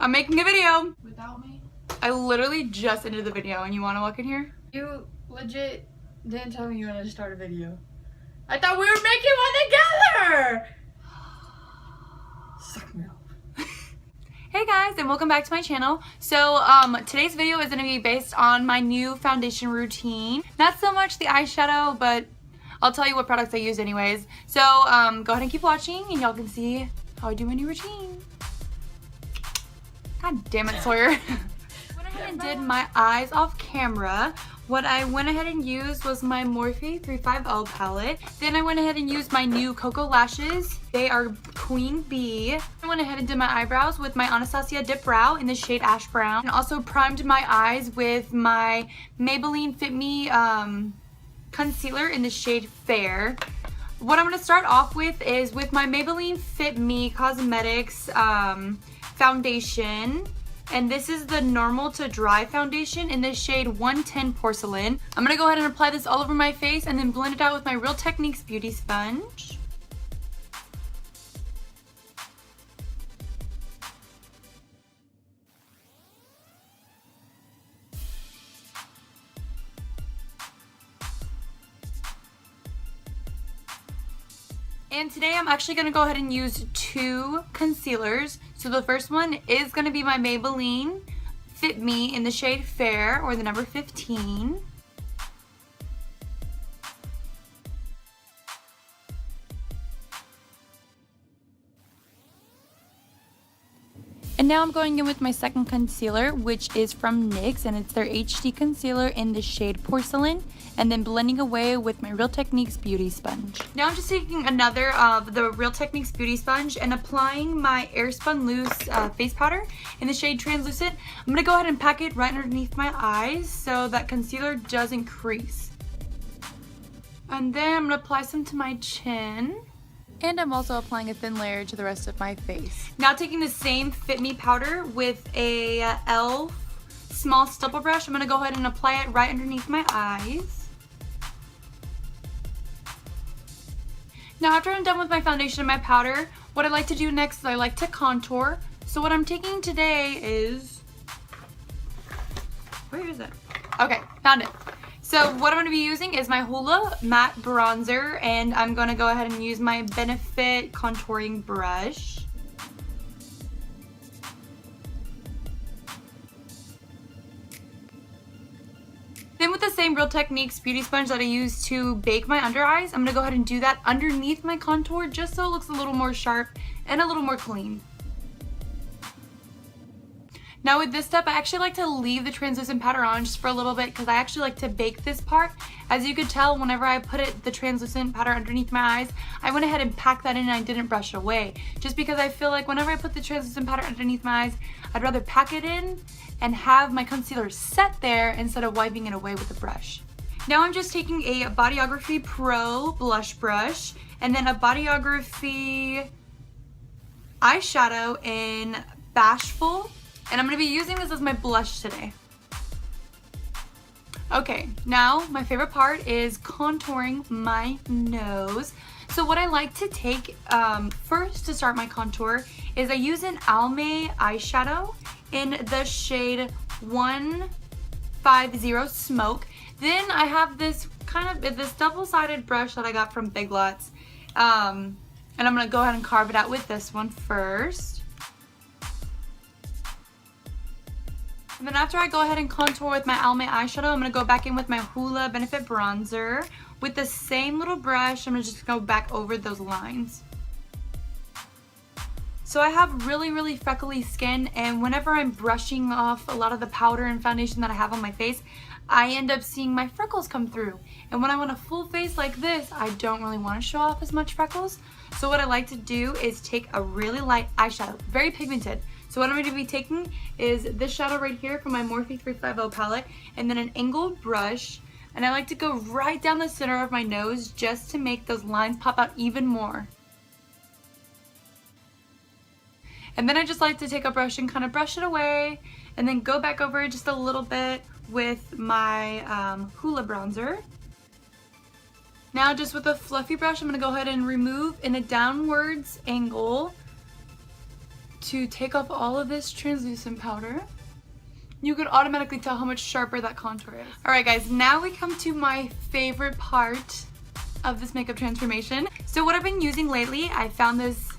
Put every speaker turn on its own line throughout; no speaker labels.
I'm making a video.
Without me?
I literally just ended the video and you want to walk in here?
You legit didn't tell me you wanted to start a video. I thought we were making one together! Suck me up.
Hey guys, and welcome back to my channel. So today's video is going to be based on my new foundation routine. Not so much the eyeshadow, but I'll tell you what products I use anyways. So go ahead and keep watching and y'all can see how I do my new routine. God damn it, Sawyer. Went ahead and did my eyes off camera. What I went ahead and used was my Morphe 350 palette. Then I went ahead and used my new Cocoa lashes. They are Queen Bee. I went ahead and did my eyebrows with my Anastasia Dip Brow in the shade Ash Brown. And also primed my eyes with my Maybelline Fit Me concealer in the shade Fair. What I'm going to start off with is with my Maybelline Fit Me Cosmetics foundation. And this is the normal to dry foundation in the shade 110 Porcelain. I'm going to go ahead and apply this all over my face and then blend it out with my Real Techniques Beauty Sponge. And today I'm actually going to go ahead and use two concealers. So the first one is going to be my Maybelline Fit Me in the shade Fair, or the number 15. And now I'm going in with my second concealer, which is from NYX, and it's their HD concealer in the shade Porcelain, and then blending away with my Real Techniques Beauty Sponge. Now I'm just taking another of the Real Techniques Beauty Sponge and applying my Airspun Loose face powder in the shade Translucent. I'm going to go ahead and pack it right underneath my eyes so that concealer doesn't crease. And then I'm going to apply some to my chin. And I'm also applying a thin layer to the rest of my face. Now taking the same Fit Me powder with a e.l.f. small stipple brush, I'm going to go ahead and apply it right underneath my eyes. Now after I'm done with my foundation and my powder, what I like to do next is I like to contour. So what I'm taking today is... where is it? Okay, found it. So what I'm going to be using is my Hoola matte bronzer, and I'm going to go ahead and use my Benefif contouring brush. Then with the same Real Techniques beauty sponge that I use to bake my under eyes, I'm going to go ahead and do that underneath my contour just so it looks a little more sharp and a little more clean. Now with this step, I actually like to leave the translucent powder on just for a little bit because I actually like to bake this part. As you could tell, whenever I put the translucent powder underneath my eyes, I went ahead and packed that in and I didn't brush away. Just because I feel like whenever I put the translucent powder underneath my eyes, I'd rather pack it in and have my concealer set there instead of wiping it away with a brush. Now I'm just taking a Bodyography Pro blush brush and then a Bodyography eyeshadow in Bashful. And I'm going to be using this as my blush today. Okay, now my favorite part is contouring my nose. So what I like to take first to start my contour is I use an Almay eyeshadow in the shade 150 Smoke. Then I have this this double-sided brush that I got from Big Lots. And I'm going to go ahead and carve it out with this one first. And then after I go ahead and contour with my Almay eyeshadow, I'm going to go back in with my Hoola Benefit bronzer. With the same little brush, I'm going to just go back over those lines. So I have really, really freckly skin, and whenever I'm brushing off a lot of the powder and foundation that I have on my face, I end up seeing my freckles come through. And when I want a full face like this, I don't really want to show off as much freckles. So what I like to do is take a really light eyeshadow, very pigmented. So what I'm going to be taking is this shadow right here from my Morphe 350 palette, and then an angled brush, and I like to go right down the center of my nose just to make those lines pop out even more. And then I just like to take a brush and kind of brush it away, and then go back over it just a little bit with my Hoola bronzer. Now just with a fluffy brush, I'm going to go ahead and remove in a downwards angle to take off all of this translucent powder. You can automatically tell how much sharper that contour is. Alright guys, now we come to my favorite part of this makeup transformation. So what I've been using lately, I found this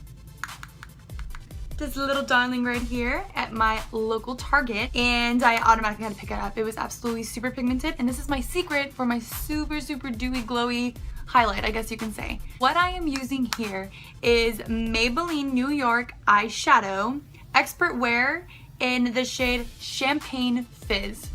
little darling right here at my local Target, and I automatically had to pick it up. It was absolutely super pigmented, and this is my secret for my super dewy glowy highlight, I guess you can say. What I am using here is Maybelline New York eyeshadow, expert wear, in the shade Champagne Fizz.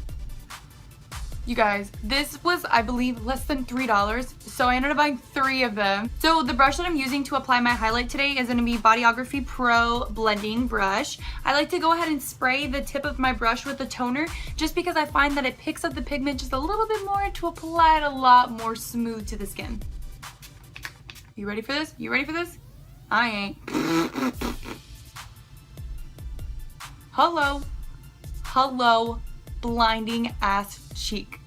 You guys, this was, I believe, less than $3, so I ended up buying 3 of them. So the brush that I'm using to apply my highlight today is going to be Bodyography Pro Blending Brush. I like to go ahead and spray the tip of my brush with the toner just because I find that it picks up the pigment just a little bit more to apply it a lot more smooth to the skin. You ready for this? You ready for this? I ain't. Hello. Hello. Blinding ass cheek.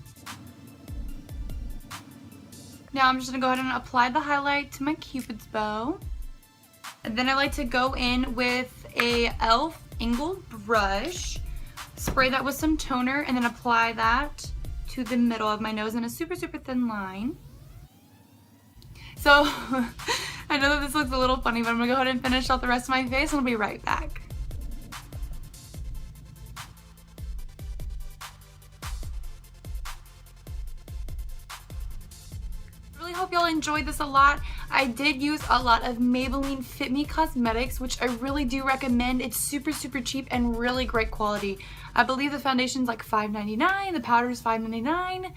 Now I'm just gonna go ahead and apply the highlight to my Cupid's bow. And then I like to go in with a e.l.f. angled brush, spray that with some toner, and then apply that to the middle of my nose in a super thin line. So I know that this looks a little funny, but I'm gonna go ahead and finish off the rest of my face and I'll be right back. Hope y'all enjoyed this a lot. I did use a lot of Maybelline Fit Me cosmetics, which I really do recommend. It's super cheap and really great quality. I believe the foundation's like $5.99, the powder's $5.99,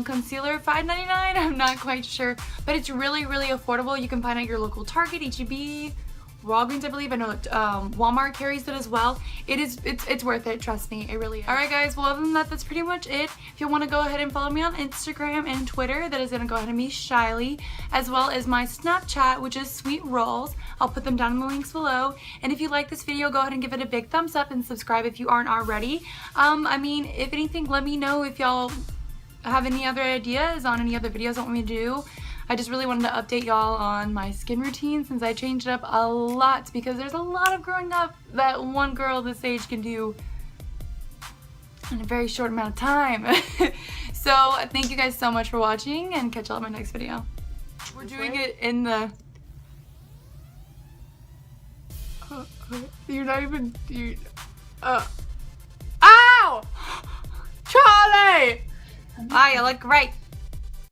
concealer $5.99, I'm not quite sure, but it's really affordable. You can find it at your local Target, H-E-B, Walgreens, I believe. I know Walmart carries it as well. It's worth it, trust me, it really is. Alright guys, well other than that, that's pretty much it. If you want to go ahead and follow me on Instagram and Twitter, that is going to go ahead and be Sheyliee, as well as my Snapchat, which is Sweet Rolls. I'll put them down in the links below. And if you like this video, go ahead and give it a big thumbs up and subscribe if you aren't already. I mean, if anything, let me know if y'all have any other ideas on any other videos you want me to do. I just really wanted to update y'all on my skin routine since I changed it up a lot because there's a lot of growing up that one girl this age can do in a very short amount of time. So thank you guys so much for watching and catch y'all in my next video. We're doing it in the... You're not even... Ow! Charlie! Ah, you look great.